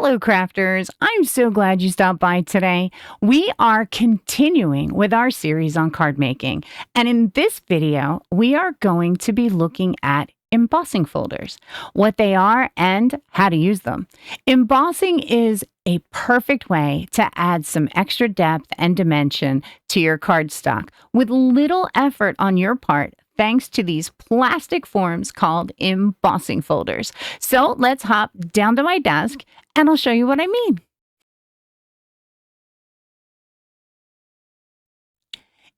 Hello, crafters. I'm so glad you stopped by today. We are continuing with our series on card making. And in this video, we are going to be looking at embossing folders, what they are and how to use them. Embossing is a perfect way to add some extra depth and dimension to your cardstock with little effort on your part, thanks to these plastic forms called embossing folders. So let's hop down to my desk and I'll show you what I mean.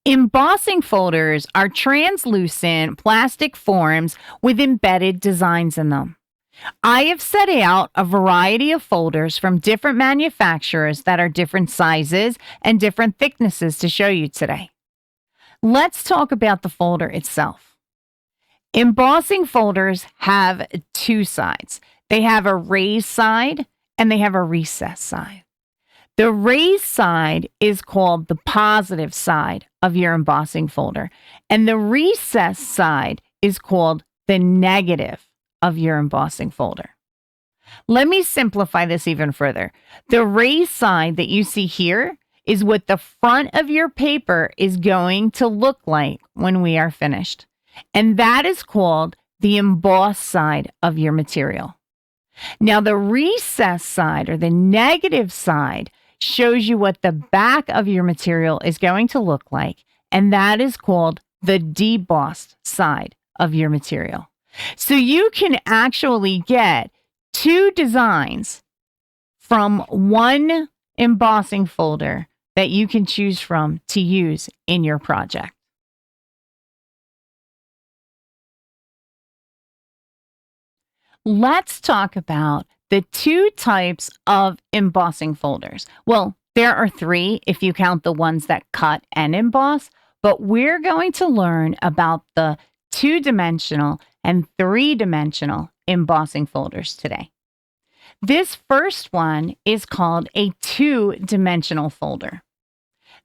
Embossing folders are translucent plastic forms with embedded designs in them. I have set out a variety of folders from different manufacturers that are different sizes and different thicknesses to show you today. Let's talk about the folder itself. Embossing folders have two sides. They have a raised side and they have a recessed side. The raised side is called the positive side of your embossing folder, and the recessed side is called the negative of your embossing folder. Let me simplify this even further. The raised side that you see here is what the front of your paper is going to look like when we are finished, and that is called the embossed side of your material. Now, the recessed side or the negative side shows you what the back of your material is going to look like, and that is called the debossed side of your material. So you can actually get two designs from one embossing folder that you can choose from to use in your project. Let's talk about the two types of embossing folders. Well, there are three if you count the ones that cut and emboss, but we're going to learn about the two-dimensional and three-dimensional embossing folders today. This first one is called a two-dimensional folder.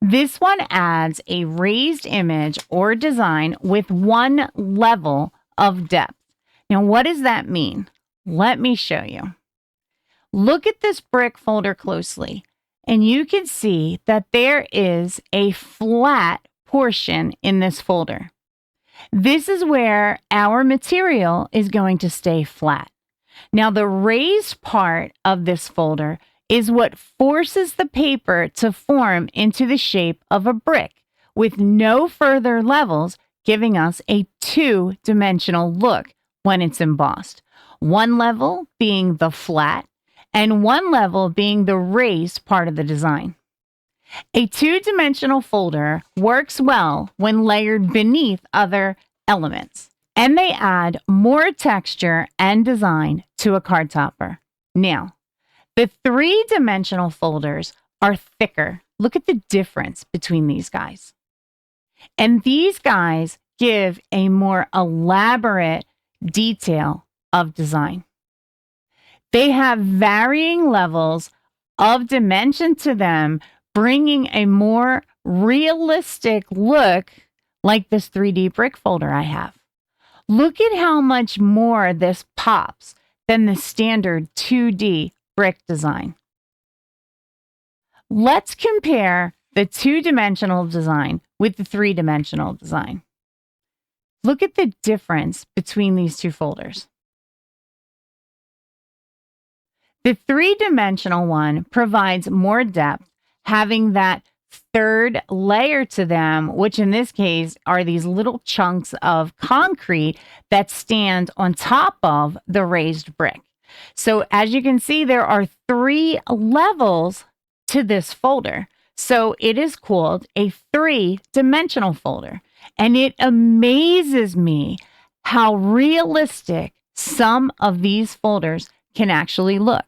This one adds a raised image or design with one level of depth. Now, what does that mean? Let me show you. Look at this brick folder closely, and you can see that there is a flat portion in this folder. This is where our material is going to stay flat. Now, the raised part of this folder is what forces the paper to form into the shape of a brick with no further levels, giving us a two-dimensional look when it's embossed. One level being the flat and one level being the raised part of the design. A two-dimensional folder works well when layered beneath other elements, and they add more texture and design to a card topper. Now, the three-dimensional folders are thicker. Look at the difference between these guys. And these guys give a more elaborate detail of design. They have varying levels of dimension to them, bringing a more realistic look like this 3D brick folder I have. Look at how much more this pops than the standard 2D brick design. Let's compare the two-dimensional design with the three-dimensional design. Look at the difference between these two folders. The three-dimensional one provides more depth, having that third layer to them, which in this case are these little chunks of concrete that stand on top of the raised brick. So as you can see, there are three levels to this folder. So it is called a three-dimensional folder. And it amazes me how realistic some of these folders can actually look.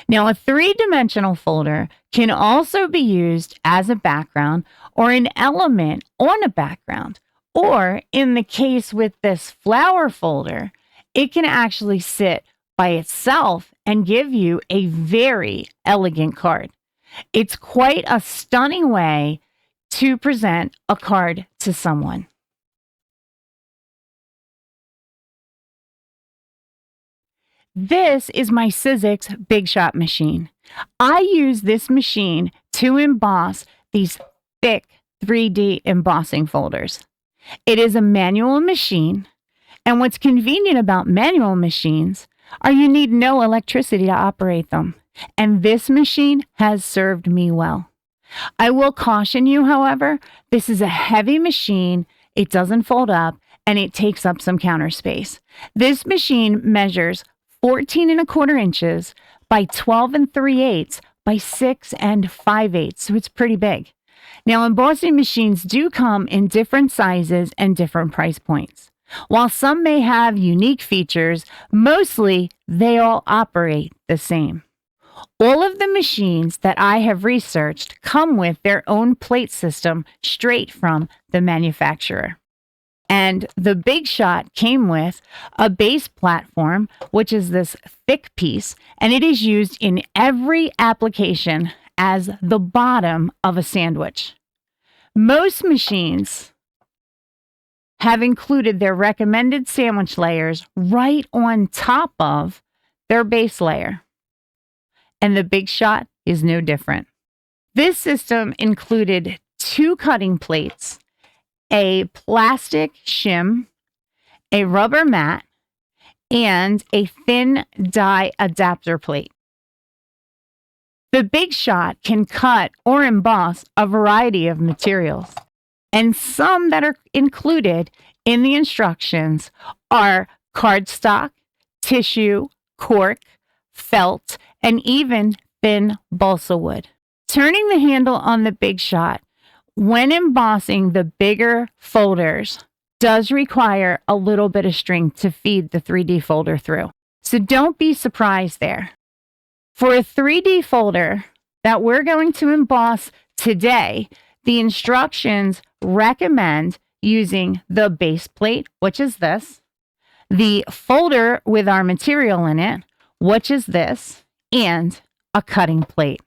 Now, a three-dimensional folder can also be used as a background or an element on a background. Or in the case with this flower folder, it can actually sit by itself and give you a very elegant card. It's quite a stunning way to present a card to someone. This is my Sizzix Big Shot machine. I use this machine to emboss these thick 3D embossing folders. It is a manual machine, and what's convenient about manual machines are you need no electricity to operate them, and this machine has served me well. I will caution you, however, this is a heavy machine, it doesn't fold up, and it takes up some counter space. This machine measures 14¼ inches by 12 3/8 by 6 5/8, so it's pretty big. Now, embossing machines do come in different sizes and different price points. While some may have unique features, mostly they all operate the same. All of the machines that I have researched come with their own plate system straight from the manufacturer. And the Big Shot came with a base platform, which is this thick piece, and it is used in every application as the bottom of a sandwich. Most machines have included their recommended sandwich layers right on top of their base layer. And the Big Shot is no different. This system included 2 cutting plates, a plastic shim, a rubber mat, and a thin die adapter plate. The Big Shot can cut or emboss a variety of materials, and some that are included in the instructions are cardstock, tissue, cork, felt, and even thin balsa wood. Turning the handle on the Big Shot when embossing the bigger folders does require a little bit of string to feed the 3D folder through. So don't be surprised there. For a 3D folder that we're going to emboss today, the instructions recommend using the base plate, which is this, the folder with our material in it, which is this, and a cutting plate.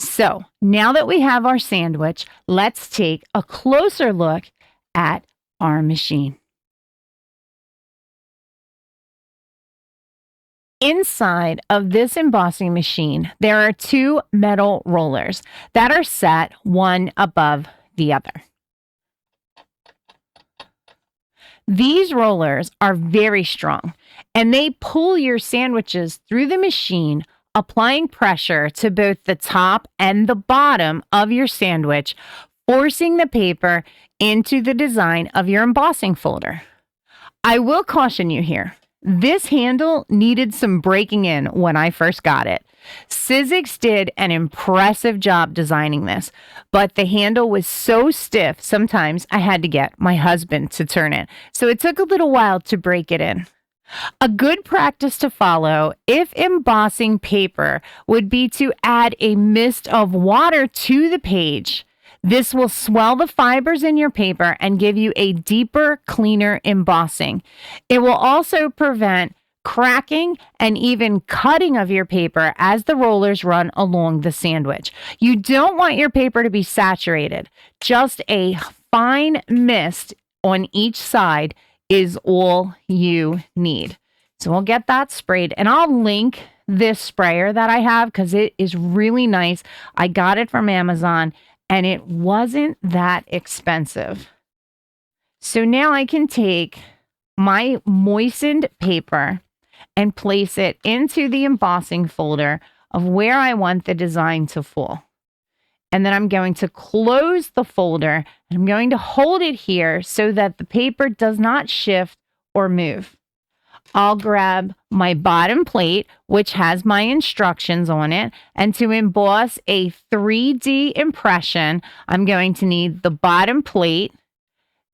So now that we have our sandwich, let's take a closer look at our machine. Inside of this embossing machine, there are 2 metal rollers that are set one above the other. These rollers are very strong, and they pull your sandwiches through the machine, applying pressure to both the top and the bottom of your sandwich, forcing the paper into the design of your embossing folder. I will caution you here. This handle needed some breaking in when I first got it. Sizzix did an impressive job designing this, but the handle was so stiff, sometimes I had to get my husband to turn it. So it took a little while to break it in. A good practice to follow if embossing paper would be to add a mist of water to the page. This will swell the fibers in your paper and give you a deeper, cleaner embossing. It will also prevent cracking and even cutting of your paper as the rollers run along the sandwich. You don't want your paper to be saturated. Just a fine mist on each side is all you need. So we'll get that sprayed, and I'll link this sprayer that I have because it is really nice. I got it from Amazon, and it wasn't that expensive. So now I can take my moistened paper and place it into the embossing folder of where I want the design to fall. And then I'm going to close the folder, and I'm going to hold it here so that the paper does not shift or move. I'll grab my bottom plate, which has my instructions on it, and to emboss a 3D impression, I'm going to need the bottom plate,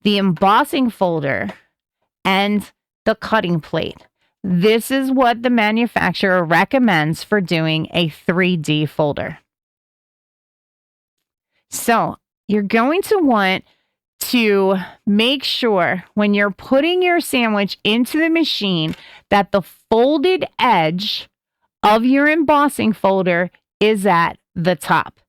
the embossing folder, and the cutting plate. This is what the manufacturer recommends for doing a 3D folder. So you're going to want to make sure when you're putting your sandwich into the machine that the folded edge of your embossing folder is at the top.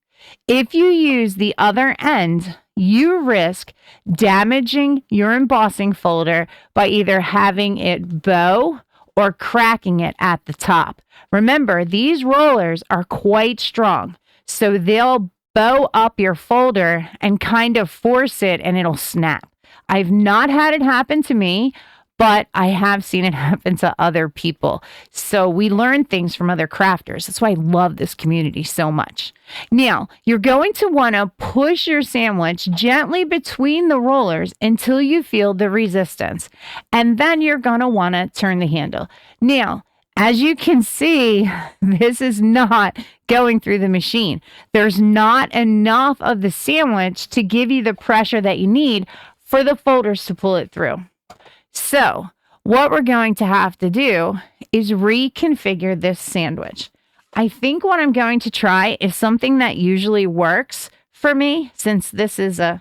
If you use the other end, you risk damaging your embossing folder by either having it bow or cracking it at the top. Remember, these rollers are quite strong, so they'll bow up your folder and kind of force it and it'll snap. I've not had it happen to me, but I have seen it happen to other people. So we learn things from other crafters. That's why I love this community so much. Now, you're going to want to push your sandwich gently between the rollers until you feel the resistance. And then you're going to want to turn the handle. Now, as you can see, this is not going through the machine. There's not enough of the sandwich to give you the pressure that you need for the folders to pull it through. So what we're going to have to do is reconfigure this sandwich. I think what I'm going to try is something that usually works for me, since this is a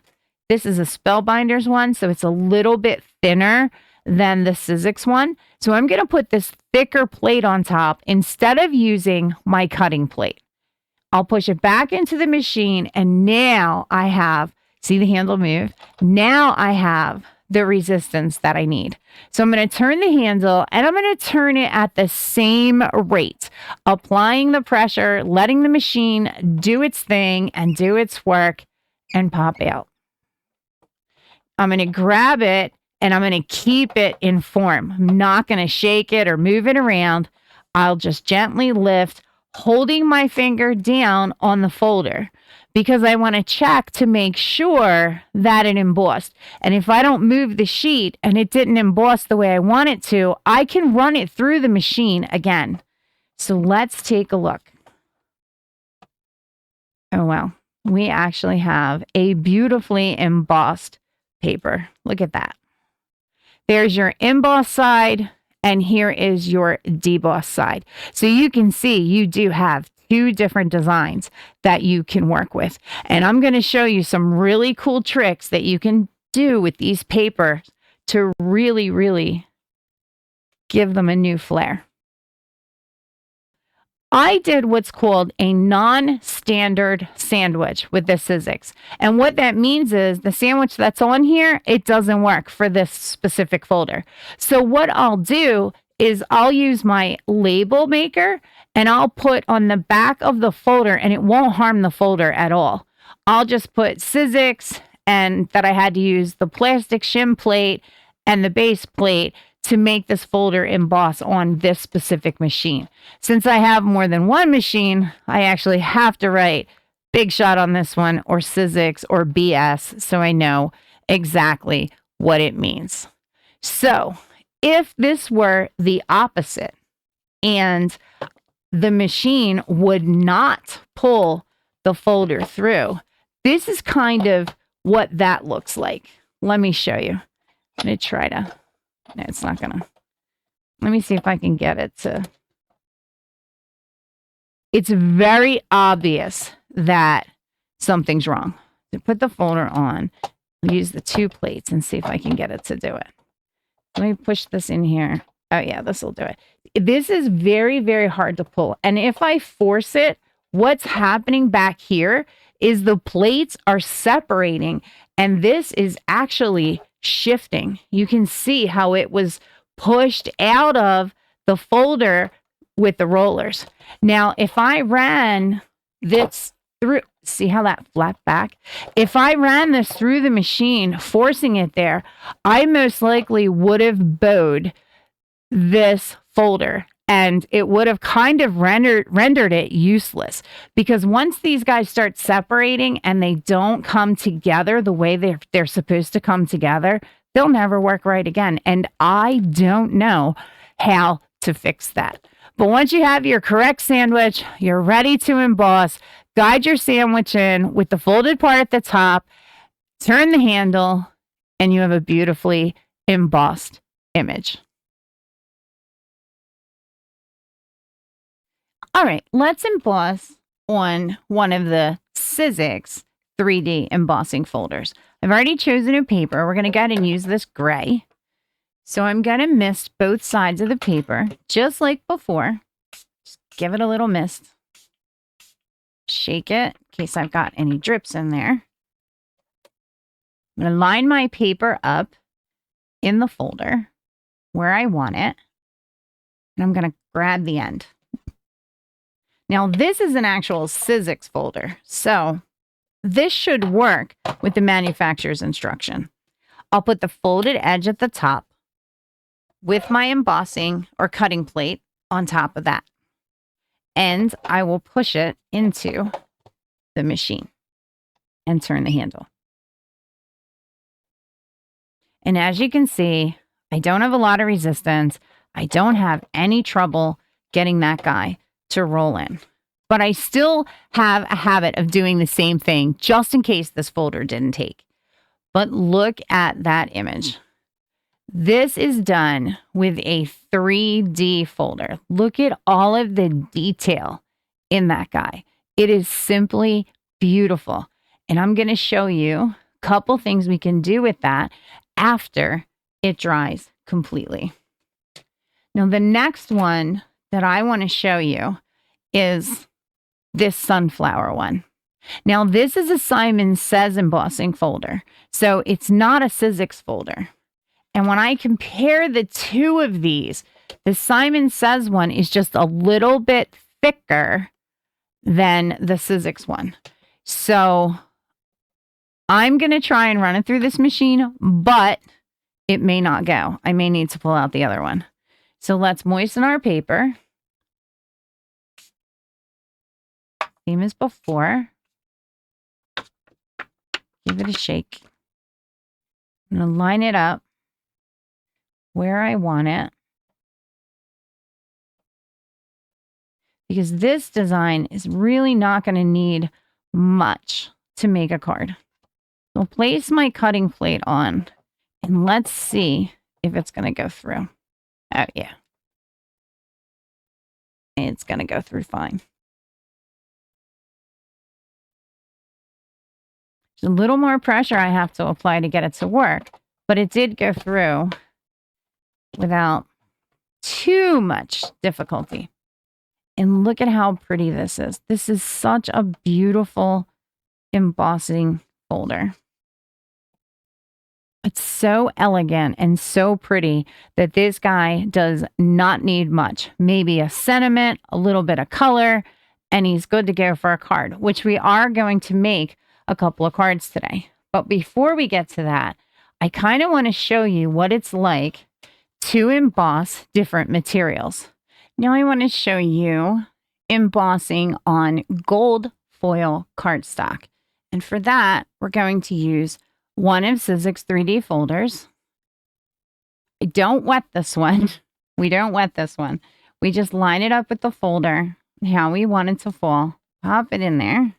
Spellbinders one, so it's a little bit thinner than the Sizzix one. So I'm going to put this thicker plate on top instead of using my cutting plate. I'll push it back into the machine, and now I have, see the handle move? Now I have the resistance that I need. So I'm going to turn the handle, and I'm going to turn it at the same rate, applying the pressure, letting the machine do its thing and do its work and pop out. I'm going to grab it and I'm going to keep it in form. I'm not going to shake it or move it around. I'll just gently lift, holding my finger down on the folder, because I want to check to make sure that it embossed. And if I don't move the sheet and it didn't emboss the way I want it to, I can run it through the machine again. So let's take a look. Oh, well, we actually have a beautifully embossed paper. Look at that. There's your emboss side, and here is your deboss side. So you can see you do have two different designs that you can work with. And I'm going to show you some really cool tricks that you can do with these papers to really, really give them a new flair. I did what's called a non-standard sandwich with this Sizzix. And what that means is the sandwich that's on here, it doesn't work for this specific folder. So what I'll do is I'll use my label maker and I'll put on the back of the folder, and it won't harm the folder at all. I'll just put Sizzix, and that I had to use the plastic shim plate and the base plate to make this folder emboss on this specific machine. Since I have more than one machine, I actually have to write Big Shot on this one, or Sizzix, or BS, so I know exactly what it means. So if this were the opposite, and the machine would not pull the folder through, this is kind of what that looks like. Let me show you. I'm going to try to, no, it's not going to. Let me see if I can get it to. It's very obvious that something's wrong. To put the folder on, use the two plates and see if I can get it to do it. Let me push this in here. Oh yeah, this will do it. This is very, very hard to pull. And if I force it, what's happening back here is the plates are separating, and this is actually shifting. You can see how it was pushed out of the folder with the rollers. Now, if I ran this through, see how that flapped back? If I ran this through the machine, forcing it there, I most likely would have bowed this folder, and it would have kind of rendered it useless, because once these guys start separating and they don't come together the way they're supposed to come together, they'll never work right again. And I don't know how to fix that. But once you have your correct sandwich, you're ready to emboss. Guide your sandwich in with the folded part at the top, turn the handle, and you have a beautifully embossed image. All right, let's emboss on one of the Sizzix 3D embossing folders. I've already chosen a paper. We're going to go ahead and use this gray. So I'm going to mist both sides of the paper, just like before. Just give it a little mist. Shake it in case I've got any drips in there. I'm going to line my paper up in the folder where I want it. And I'm going to grab the end. Now, this is an actual Sizzix folder. So this should work with the manufacturer's instruction. I'll put the folded edge at the top with my embossing or cutting plate on top of that. And I will push it into the machine and turn the handle. And as you can see, I don't have a lot of resistance. I don't have any trouble getting that guy to roll in. But I still have a habit of doing the same thing just in case this folder didn't take. But look at that image. This is done with a 3D folder. Look at all of the detail in that guy. It is simply beautiful. And I'm going to show you a couple things we can do with that after it dries completely. Now, the next one that I want to show you is this sunflower one. Now, this is a Simon Says embossing folder, so it's not a Sizzix folder. And when I compare the two of these, the Simon Says one is just a little bit thicker than the Sizzix one. So I'm going to try and run it through this machine, but it may not go. I may need to pull out the other one. So let's moisten our paper. Same as before. Give it a shake. I'm going to line it up where I want it. Because this design is really not going to need much to make a card. I'll place my cutting plate on and let's see if it's going to go through. Oh, yeah. It's going to go through fine. There's a little more pressure I have to apply to get it to work, but it did go through without too much difficulty. And look at how pretty this is. This is such a beautiful embossing folder. It's so elegant and so pretty that this guy does not need much. Maybe a sentiment, a little bit of color, and he's good to go for a card, which we are going to make a couple of cards today. But before we get to that, I kind of want to show you what it's like to emboss different materials. Now I want to show you embossing on gold foil cardstock. And for that, we're going to use one of Sizzix 3D folders. I don't wet this one. We don't wet this one. We just line it up with the folder, how we want it to fall. Pop it in there.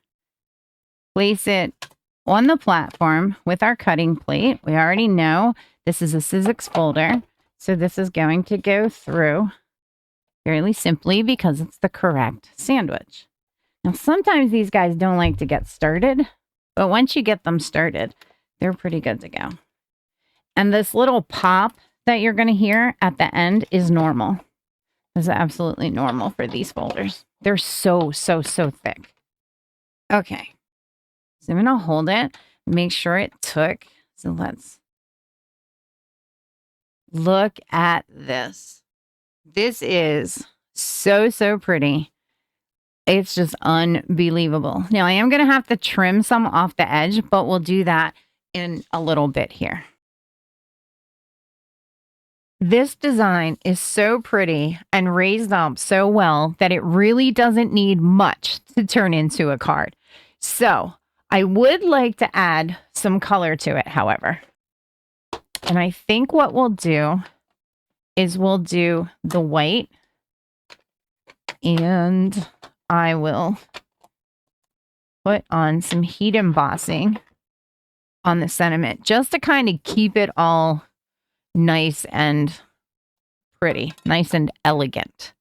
Place it on the platform with our cutting plate. We already know this is a Sizzix folder, so this is going to go through fairly simply because it's the correct sandwich. Now, sometimes these guys don't like to get started, but once you get them started, they're pretty good to go. And this little pop that you're going to hear at the end is normal. This is absolutely normal for these folders. They're so thick. Okay. So I'm going to hold it, make sure it took. So let's look at this. This is so pretty. It's just unbelievable. Now, I am going to have to trim some off the edge, but we'll do that in a little bit here. This design is so pretty and raised up so well that it really doesn't need much to turn into a card. So I would like to add some color to it, however. And I think what we'll do is we'll do the white, and I will put on some heat embossing on the sentiment just to kind of keep it all nice and pretty, nice and elegant.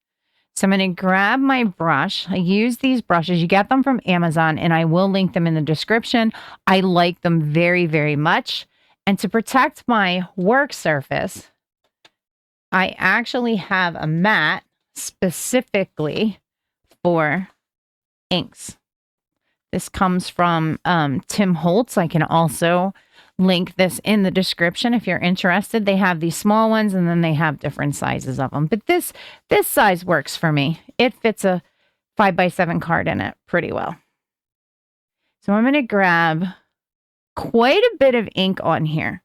So I'm going to grab my brush. I use these brushes. You get them from Amazon, and I will link them in the description. I like them very much. And to protect my work surface, I actually have a mat specifically for inks. This comes from Tim Holtz. I can also link this in the description if you're interested. They have these small ones and then they have different sizes of them. But this size works for me. It fits a 5x7 card in it pretty well. So I'm going to grab quite a bit of ink on here.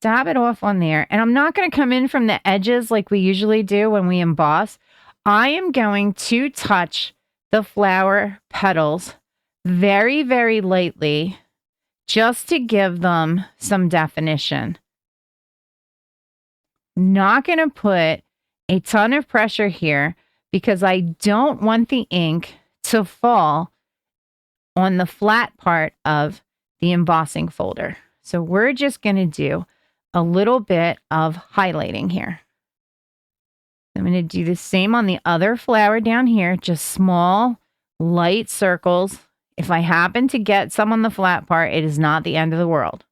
Dab it off on there. And I'm not going to come in from the edges like we usually do when we emboss. I am going to touch the flower petals very, very lightly just to give them some definition. Not going to put a ton of pressure here because I don't want the ink to fall on the flat part of the embossing folder. So we're just going to do a little bit of highlighting here. I'm going to do the same on the other flower down here, just small, light circles. If I happen to get some on the flat part, it is not the end of the world.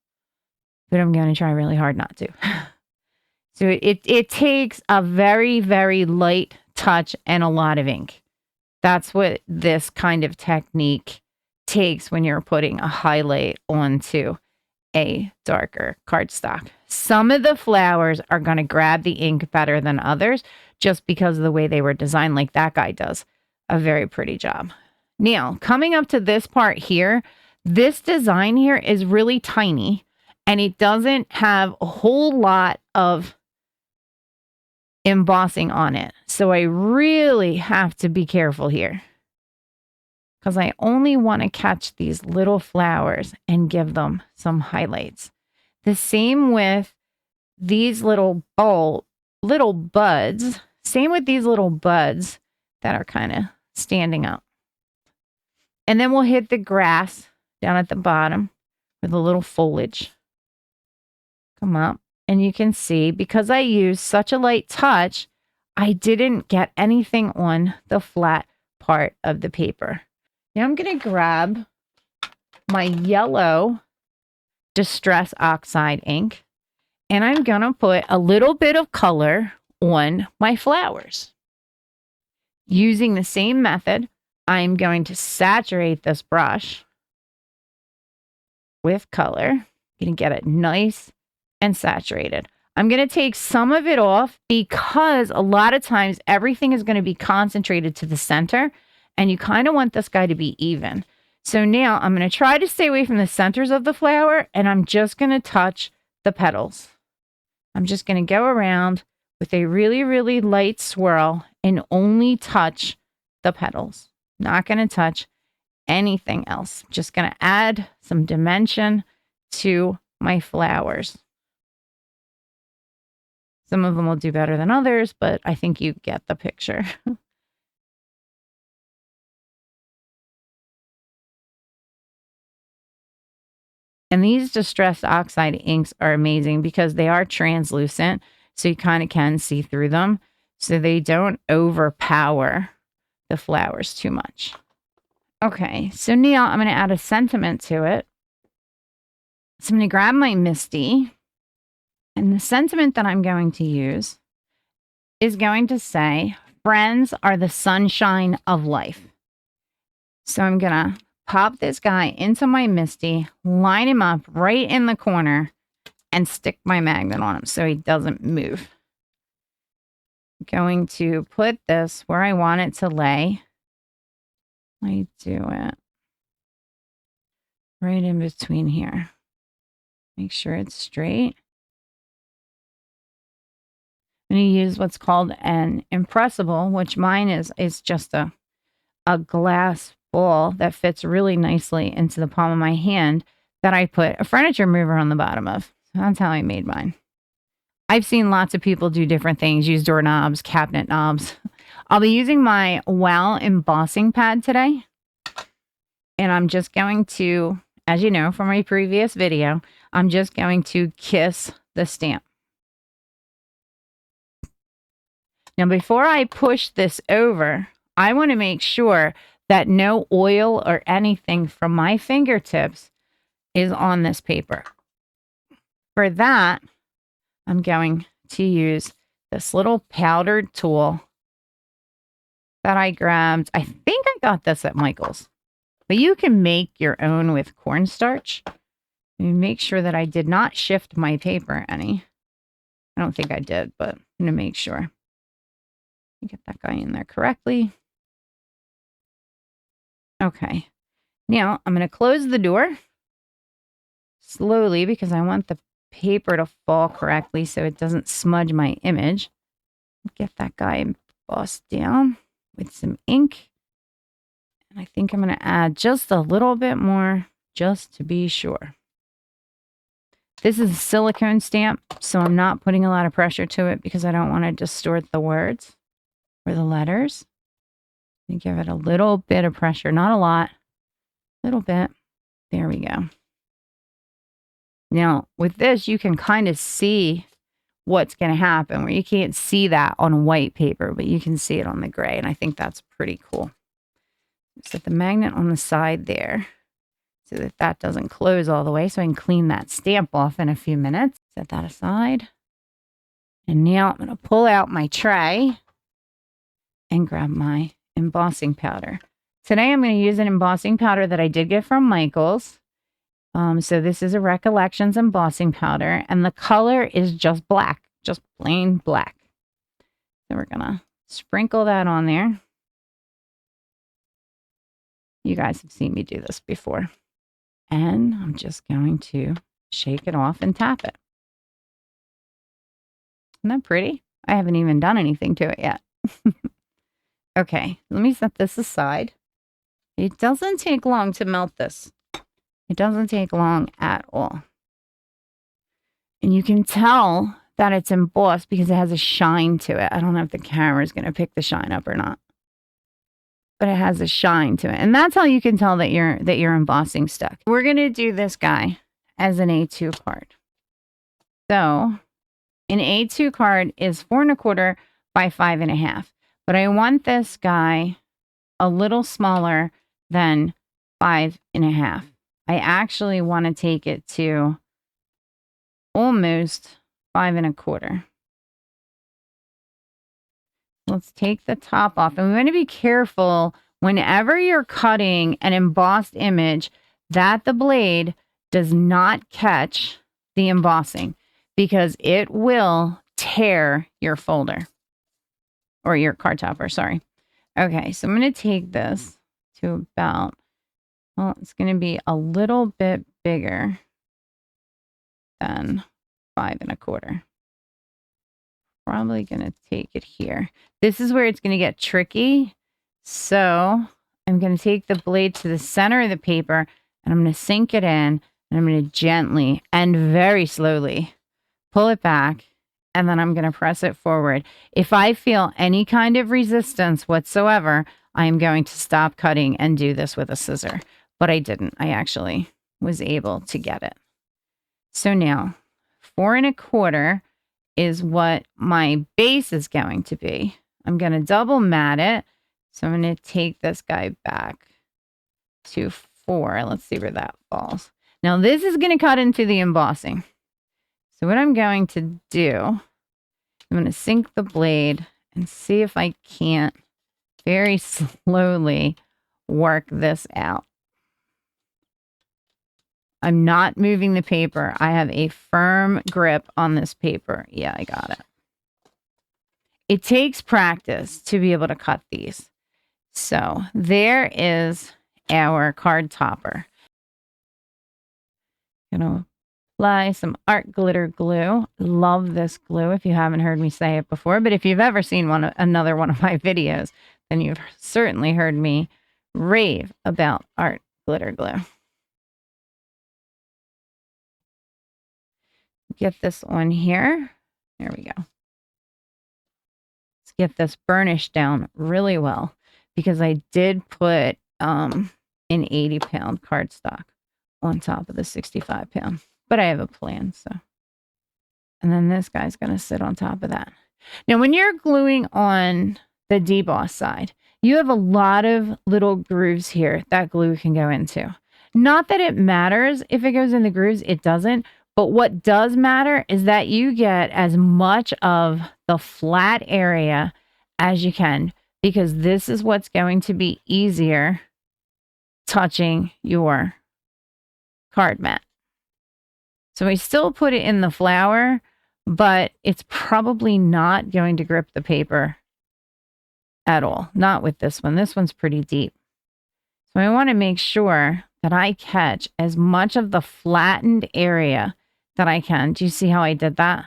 But I'm going to try really hard not to. So it takes a very, very light touch and a lot of ink. That's what this kind of technique takes when you're putting a highlight onto a darker cardstock. Some of the flowers are going to grab the ink better than others just because of the way they were designed, like that guy does a very pretty job. Now, coming up to this part here, this design here is really tiny and it doesn't have a whole lot of embossing on it. So I really have to be careful here because I only want to catch these little flowers and give them some highlights. The same with these little buds. Same with these little buds that are kind of standing up. And then we'll hit the grass down at the bottom with a little foliage. Come up. And you can see, because I used such a light touch, I didn't get anything on the flat part of the paper. Now I'm going to grab my yellow Distress Oxide ink, and I'm going to put a little bit of color on my flowers. Using the same method, I'm going to saturate this brush with color. You can get it nice and saturated. I'm going to take some of it off because a lot of times everything is going to be concentrated to the center and you kind of want this guy to be even. So now I'm going to try to stay away from the centers of the flower and I'm just going to touch the petals. I'm just going to go around with a really, really light swirl and only touch the petals. Not going to touch anything else. Just going to add some dimension to my flowers. Some of them will do better than others, but I think you get the picture. And these Distress Oxide inks are amazing because they are translucent, so you kind of can see through them, so they don't overpower the flowers too much. Okay, so now I'm going to add a sentiment to it. So I'm going to grab my Misti. And the sentiment that I'm going to use is going to say, friends are the sunshine of life. So I'm going to pop this guy into my Misti, line him up right in the corner, and stick my magnet on him so he doesn't move. I'm going to put this where I want it to lay. I do it right in between here. Make sure it's straight. I'm going to use what's called an impressible, which mine is just a glass ball that fits really nicely into the palm of my hand that I put a furniture mover on the bottom of. That's how I made mine. I've seen lots of people do different things, use doorknobs, cabinet knobs. I'll be using my Wow embossing pad today. And I'm just going to, as you know from my previous video, I'm just going to kiss the stamp. Now, before I push this over, I want to make sure that no oil or anything from my fingertips is on this paper. For that, I'm going to use this little powdered tool that I grabbed. I think I got this at Michael's, but you can make your own with cornstarch. Let me make sure that I did not shift my paper any. I don't think I did, but I'm going to make sure. Get that guy in there correctly. Okay. Now I'm going to close the door slowly because I want the paper to fall correctly so it doesn't smudge my image. Get that guy embossed down with some ink. And I think I'm going to add just a little bit more just to be sure. This is a silicone stamp, so I'm not putting a lot of pressure to it because I don't want to distort the words or the letters. And give it a little bit of pressure, not a lot, a little bit. There we go. Now, with this, you can kind of see what's going to happen, where you can't see that on white paper, but you can see it on the gray, and I think that's pretty cool. Set the magnet on the side there so that that doesn't close all the way, so I can clean that stamp off in a few minutes. Set that aside. And now I'm going to pull out my tray and grab my embossing powder. Today I'm going to use an embossing powder that I did get from Michael's. So this is a Recollections embossing powder, and the color is just black, just plain black. So we're going to sprinkle that on there. You guys have seen me do this before. And I'm just going to shake it off and tap it. Isn't that pretty? I haven't even done anything to it yet. Okay, let me set this aside. It doesn't take long to melt this. It doesn't take long at all. And you can tell that it's embossed because it has a shine to it. I don't know if the camera is going to pick the shine up or not. But it has a shine to it. And that's how you can tell that your embossing stuck. We're going to do this guy as an A2 card. So an A2 card is 4 1/4 by 5 1/2. But I want this guy a little smaller than 5 1/2. I actually want to take it to almost 5 1/4. Let's take the top off. And we want to be careful whenever you're cutting an embossed image that the blade does not catch the embossing, because it will tear your folder or your card topper, sorry. Okay, so I'm going to take this to about, well, it's going to be a little bit bigger than 5 1/4. Probably going to take it here. This is where it's going to get tricky. So I'm going to take the blade to the center of the paper and I'm going to sink it in, and I'm going to gently and very slowly pull it back, and then I'm going to press it forward. If I feel any kind of resistance whatsoever, I am going to stop cutting and do this with a scissor. But I didn't. I actually was able to get it. So now 4 1/4 is what my base is going to be. I'm going to double mat it. So I'm going to take this guy back to 4. Let's see where that falls. Now this is going to cut into the embossing. So what I'm going to do, I'm going to sink the blade and see if I can't very slowly work this out. I'm not moving the paper. I have a firm grip on this paper. Yeah, I got it. It takes practice to be able to cut these. So there is our card topper. Gonna apply some art glitter glue. Love this glue if you haven't heard me say it before. But if you've ever seen another one of my videos, then you've certainly heard me rave about art glitter glue. Get this on here. There we go. Let's get this burnished down really well, because I did put an 80-pound cardstock on top of the 65-pound. But I have a plan, so. And then this guy's going to sit on top of that. Now, when you're gluing on the deboss side, you have a lot of little grooves here that glue can go into. Not that it matters if it goes in the grooves, it doesn't. But what does matter is that you get as much of the flat area as you can, because this is what's going to be easier touching your card mat. So I still put it in the flower, but it's probably not going to grip the paper at all. Not with this one. This one's pretty deep. So I want to make sure that I catch as much of the flattened area that I can. Do you see how I did that?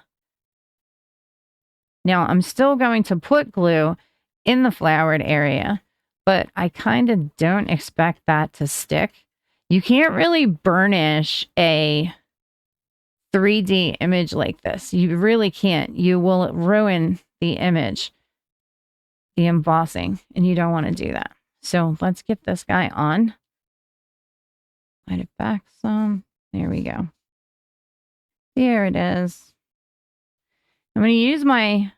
Now I'm still going to put glue in the flowered area, but I kind of don't expect that to stick. You can't really burnish a 3D image like this. You really can't. You will ruin the image, the embossing, and you don't want to do that. So let's get this guy on. Light it back some. There we go. There it is. I'm going to use my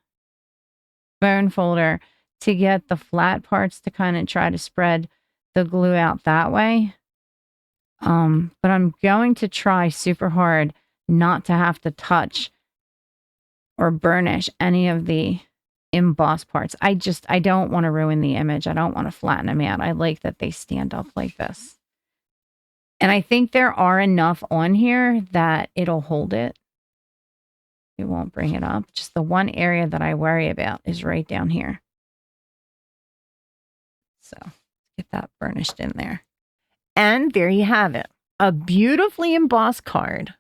bone folder to get the flat parts to kind of try to spread the glue out that way. But I'm going to try super hard not to have to touch or burnish any of the embossed parts. I don't want to ruin the image. I don't want to flatten them out. I like that they stand up like this. And I think there are enough on here that it'll hold it. It won't bring it up. Just the one area that I worry about is right down here. So get that burnished in there. And there you have it. A beautifully embossed card,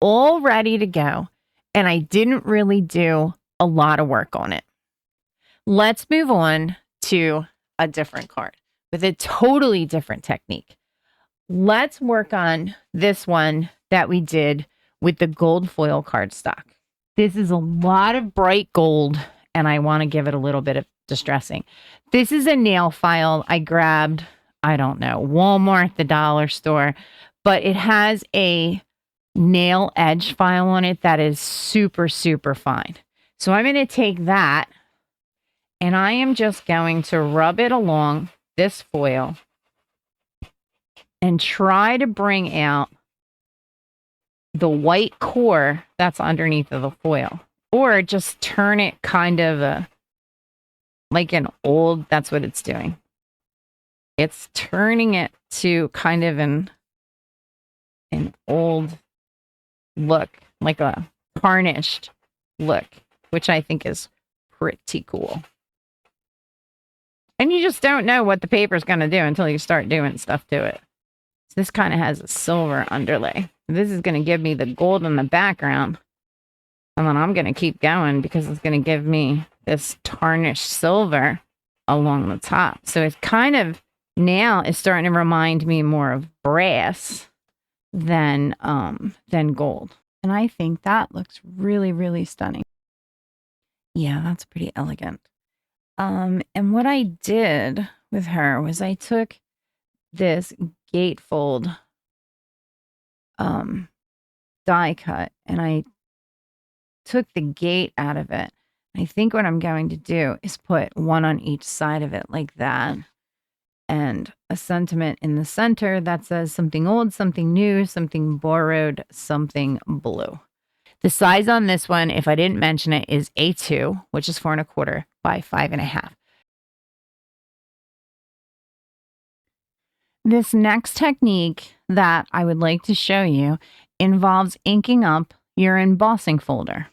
all ready to go. And I didn't really do a lot of work on it. Let's move on to a different card with a totally different technique. Let's work on this one that we did with the gold foil cardstock. This is a lot of bright gold, and I want to give it a little bit of distressing. This is a nail file I grabbed, I don't know, Walmart, the dollar store, but it has a nail edge file on it that is super, super fine. So I'm going to take that, and I am just going to rub it along this foil and try to bring out the white core that's underneath of the foil, or just turn it kind of like an old, that's what it's doing. It's turning it to kind of an old look, like a tarnished look, which I think is pretty cool. And you just don't know what the paper's going to do until you start doing stuff to it. So this kind of has a silver underlay. This is going to give me the gold in the background. And then I'm going to keep going because it's going to give me this tarnished silver along the top. So it's kind of now is starting to remind me more of brass than gold. And I think that looks really, really stunning. Yeah, that's pretty elegant. And what I did with her was I took this gatefold die cut and I took the gate out of it. I think what I'm going to do is put one on each side of it like that, and a sentiment in the center that says something old, something new, something borrowed, something blue. The size on this one, if I didn't mention it, is A2, which is 4 1/4 by 5 1/2. This next technique that I would like to show you involves inking up your embossing folder.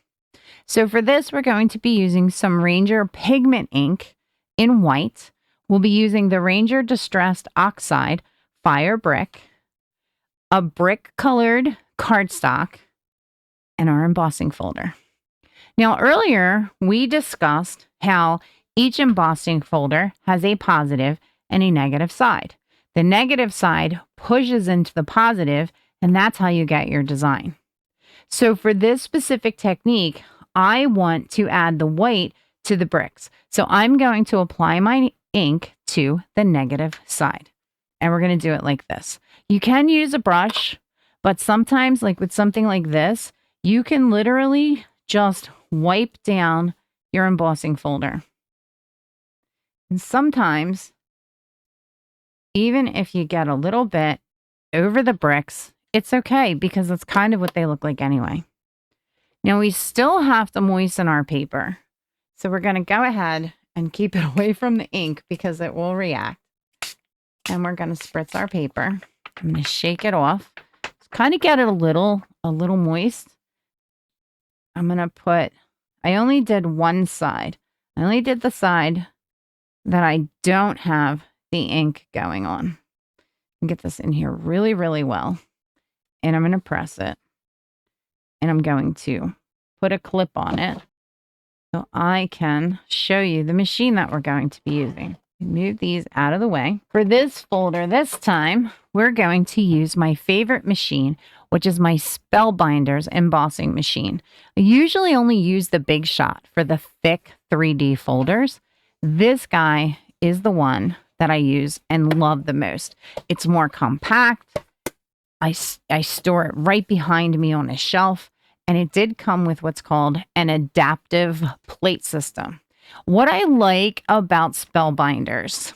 So for this, we're going to be using some Ranger pigment ink in white. We'll be using the Ranger Distressed Oxide Fire Brick, a brick colored cardstock, and our embossing folder. Now, earlier we discussed how each embossing folder has a positive and a negative side. The negative side pushes into the positive, and that's how you get your design. So for this specific technique, I want to add the white to the bricks. So I'm going to apply my ink to the negative side. And we're going to do it like this. You can use a brush, but sometimes, like with something like this, you can literally just wipe down your embossing folder. And sometimes, even if you get a little bit over the bricks, it's okay because that's kind of what they look like anyway. Now we still have to moisten our paper. So we're going to go ahead and keep it away from the ink because it will react. And we're going to spritz our paper. I'm going to shake it off. Kind of get it a little a little moist, I'm going to put, I only did one side. I only did the side that I don't have the ink going on. Get this in here really, really well. And I'm going to press it. And I'm going to put a clip on it so I can show you the machine that we're going to be using. Move these out of the way. For this folder this time, we're going to use my favorite machine, which is my Spellbinders embossing machine. I usually only use the Big Shot for the thick 3D folders. This guy is the one that I use and love the most. It's more compact. I store it right behind me on a shelf, and it did come with what's called an adaptive plate system. What I like about Spellbinders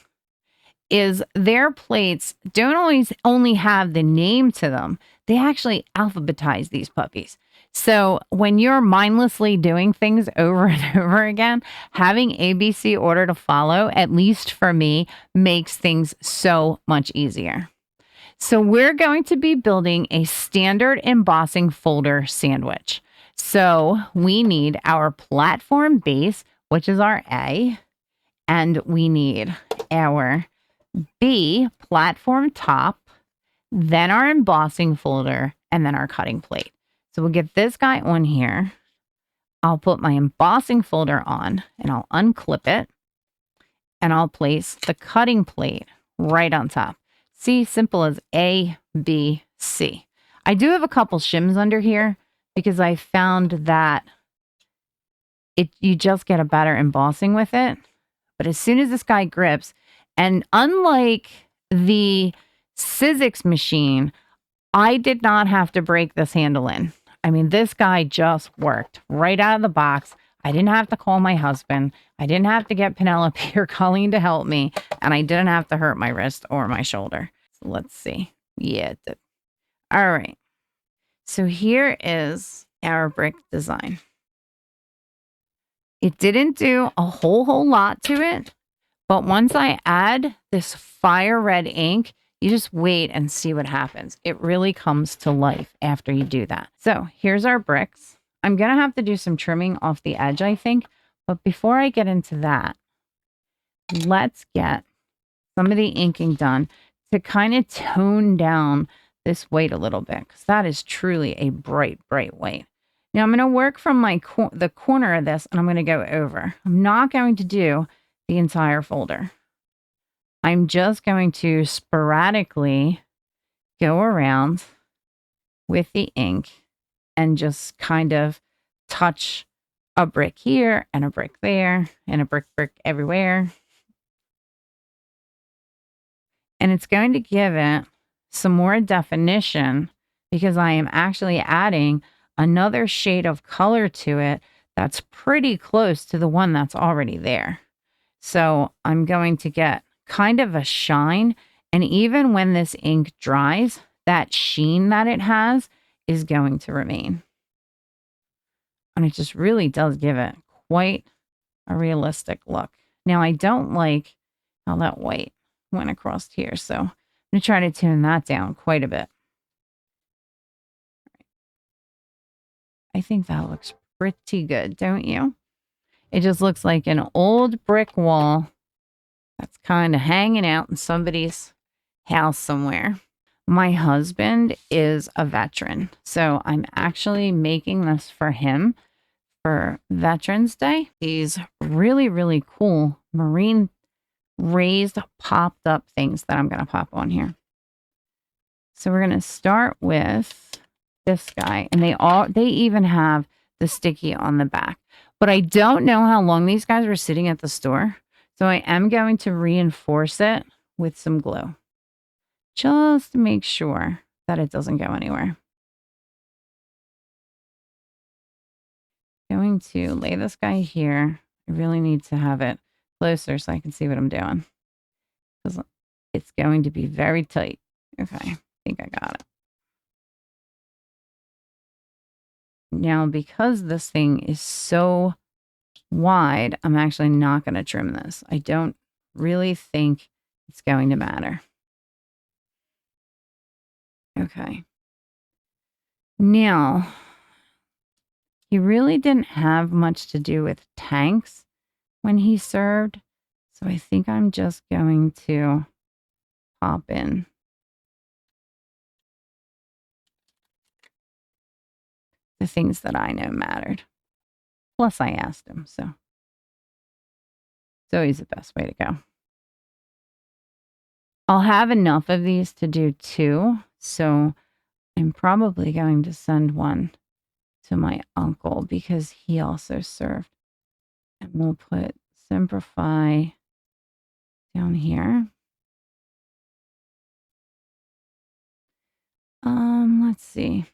is their plates don't always only have the name to them. They actually alphabetize these puppies. So when you're mindlessly doing things over and over again, having ABC order to follow, at least for me, makes things so much easier. So we're going to be building a standard embossing folder sandwich. So we need our platform base, which is our A, and we need our B, platform top, then our embossing folder, and then our cutting plate. So we'll get this guy on here. I'll put my embossing folder on, and I'll unclip it, and I'll place the cutting plate right on top. See, simple as A, B, C. I do have a couple shims under here because I found that you just get a better embossing with it. But as soon as this guy grips, and unlike the Sizzix machine, I did not have to break this handle in. I mean, this guy just worked right out of the box. I didn't have to call my husband. I didn't have to get Penelope or Colleen to help me. And I didn't have to hurt my wrist or my shoulder. So let's see. Yeah, it did. All right. So here is our brick design. It didn't do a whole lot to it. But once I add this fire red ink, you just wait and see what happens. It really comes to life after you do that. So here's our bricks. I'm going to have to do some trimming off the edge, I think. But before I get into that, let's get some of the inking done to kind of tone down this white a little bit, because that is truly a bright, bright white. Now I'm going to work from the corner of this, and I'm going to go over. I'm not going to do the entire folder. I'm just going to sporadically go around with the ink and just kind of touch a brick here and a brick there and a brick everywhere. And it's going to give it some more definition because I am actually adding another shade of color to it that's pretty close to the one that's already there. So I'm going to get kind of a shine. And even when this ink dries, that sheen that it has is going to remain. And it just really does give it quite a realistic look. Now, I don't like how that white went across here. So I'm going to try to tone that down quite a bit. I think that looks pretty good, don't you? It just looks like an old brick wall that's kind of hanging out in somebody's house somewhere. My husband is a veteran, so I'm actually making this for him for Veterans Day. These really, really cool marine raised popped up things that I'm going to pop on here. So we're going to start with this guy, and they even have the sticky on the back. But I don't know how long these guys were sitting at the store, so I am going to reinforce it with some glue just to make sure that it doesn't go anywhere. Going to lay this guy here. I really need to have it closer so I can see what I'm doing, because it's going to be very tight. Okay, I think I got it. Now, because this thing is so wide, I'm actually not going to trim this. I don't really think it's going to matter. Okay. Now, he really didn't have much to do with tanks when he served. So I think I'm just going to pop in the things that I know mattered. Plus, I asked him, so it's always the best way to go. I'll have enough of these to do 2, so I'm probably going to send one to my uncle because he also served. And we'll put Simplify down here. Let's see.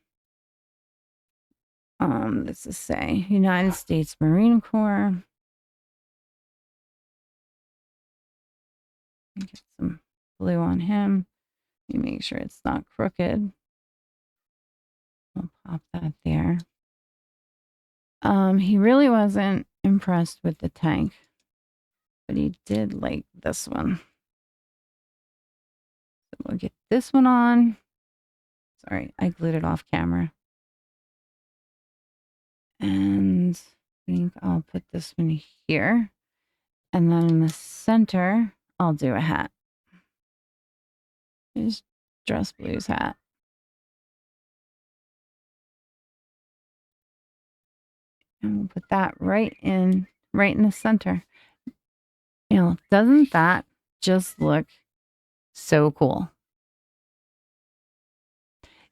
This is say United States Marine Corps. Get some blue on him. Let me make sure it's not crooked. I'll pop that there. He really wasn't impressed with the tank, but he did like this one. So we'll get this one on. Sorry, I glued it off camera. And I think I'll put this one here. And then in the center, I'll do a hat. Here's Dress Blue's hat. And we'll put that right in the center. You know, doesn't that just look so cool?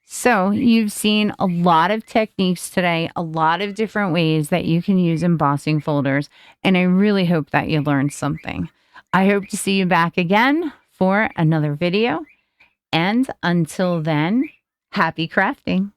So you've seen a lot of techniques today, a lot of different ways that you can use embossing folders, and I really hope that you learned something. I hope to see you back again for another video, and until then, happy crafting.